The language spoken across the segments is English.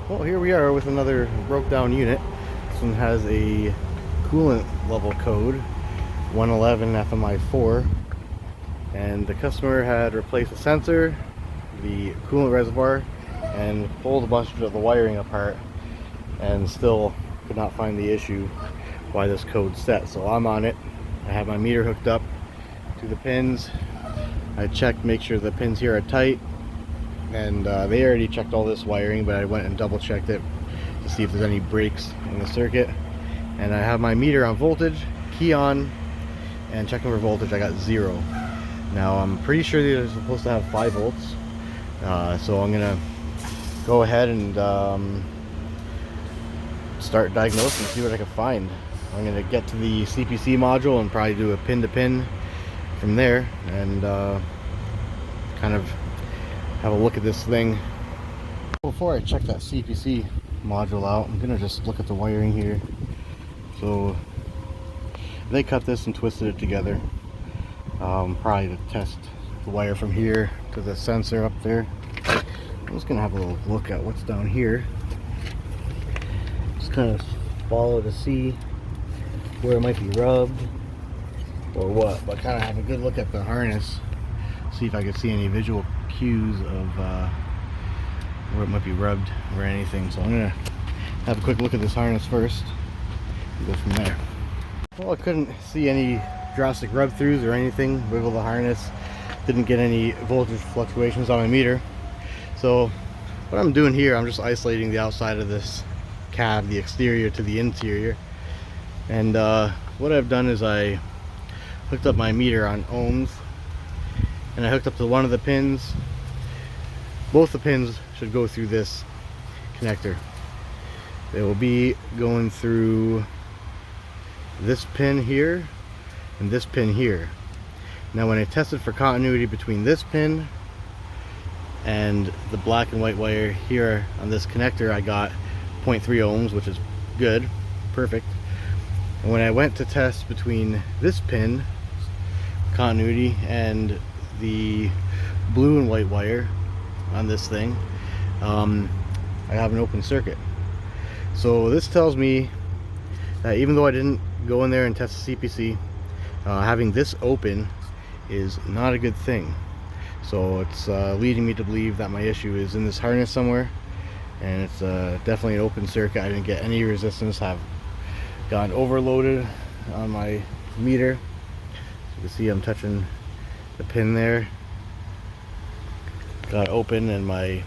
Well, here we are with another broke down unit. This one has a coolant level code 111 FMI4, and the customer had replaced the sensor, the coolant reservoir, and pulled a bunch of the wiring apart and still could not find the issue why this code's set. So I'm on it. I have my meter hooked up to the pins. I checked, make sure the pins here are tight, and they already checked all this wiring, but I went and double checked it to see if there's any breaks in the circuit. And I have my meter on voltage, key on, and checking for voltage. I got 0. Now I'm pretty sure these are supposed to have 5 volts, so I'm gonna go ahead and start diagnosing and see what I can find. I'm gonna get to the CPC module and probably do a pin to pin from there, and kind of have a look at this thing. Before I check that CPC module out, I'm gonna just look at the wiring here. So they cut this and twisted it together, probably to test the wire from here to the sensor up there. I'm just gonna have a little look at what's down here, just kind of follow to see where it might be rubbed or what, but kind of have a good look at the harness, see if I could see any visual cues of where it might be rubbed or anything. So I'm gonna have a quick look at this harness first and go from there. Well, I couldn't see any drastic rub throughs or anything. Wiggle the harness, didn't get any voltage fluctuations on my meter. So what I'm doing here, I'm just isolating the outside of this cab, the exterior to the interior. And what I've done is I hooked up my meter on ohms, and I hooked up to one of the pins. Both the pins should go through this connector. They will be going through this pin here and this pin here. Now when I tested for continuity between this pin and the black and white wire here on this connector, I got 0.3 ohms, which is good, perfect. And when I went to test between this pin continuity and the blue and white wire on this thing, I have an open circuit. So this tells me that even though I didn't go in there and test the CPC, having this open is not a good thing. So it's leading me to believe that my issue is in this harness somewhere, and it's definitely an open circuit. I didn't get any resistance, have gotten overloaded on my meter. You can see I'm touching the pin there, got open, and my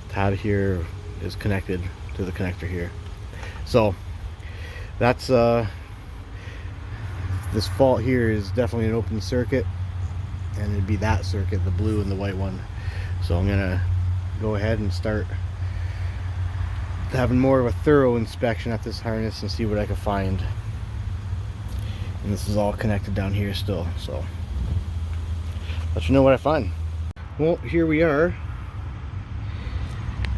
tab here is connected to the connector here. So that's this fault here is definitely an open circuit, and it'd be that circuit, the blue and the white one. So I'm gonna go ahead and start having more of a thorough inspection at this harness and see what I can find. And this is all connected down here still, so let you know what I find. Well, here we are.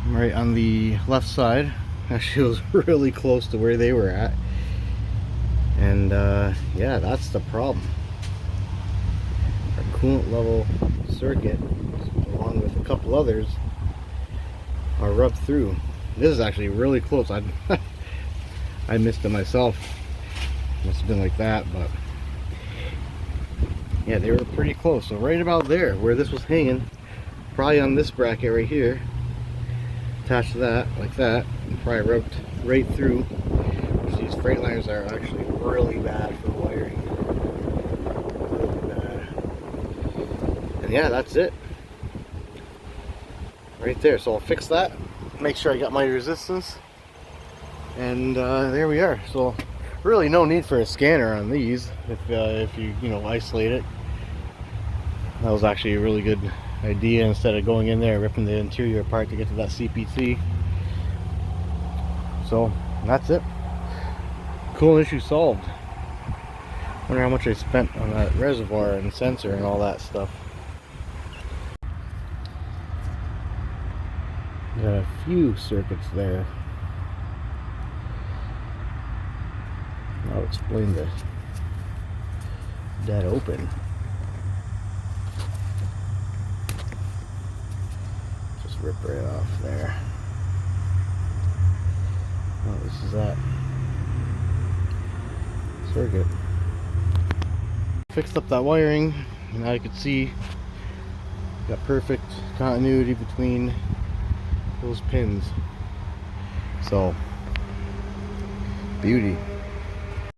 I'm right on the left side. Actually, it was really close to where they were at, and yeah, that's the problem. Our coolant level circuit, along with a couple others, are rubbed through. This is actually really close. I missed it myself. Must have been like that, but yeah, they were pretty close. So right about there where this was hanging, probably on this bracket right here, attached to that like that, and probably rubbed right through. These Freightliners are actually really bad for wiring, really bad. And yeah, that's it right there. So I'll fix that, make sure I got my resistance, and there we are. So really no need for a scanner on these if you isolate it. That was actually a really good idea, instead of going in there and ripping the interior apart to get to that CPC. So that's it. Cool, issue solved. Wonder how much I spent on that reservoir and sensor and all that stuff. Got a few circuits there. I'll explain the dead open. Just rip right off there. Oh, this is that circuit. Fixed up that wiring. Now you can see got perfect continuity between those pins. So, beauty.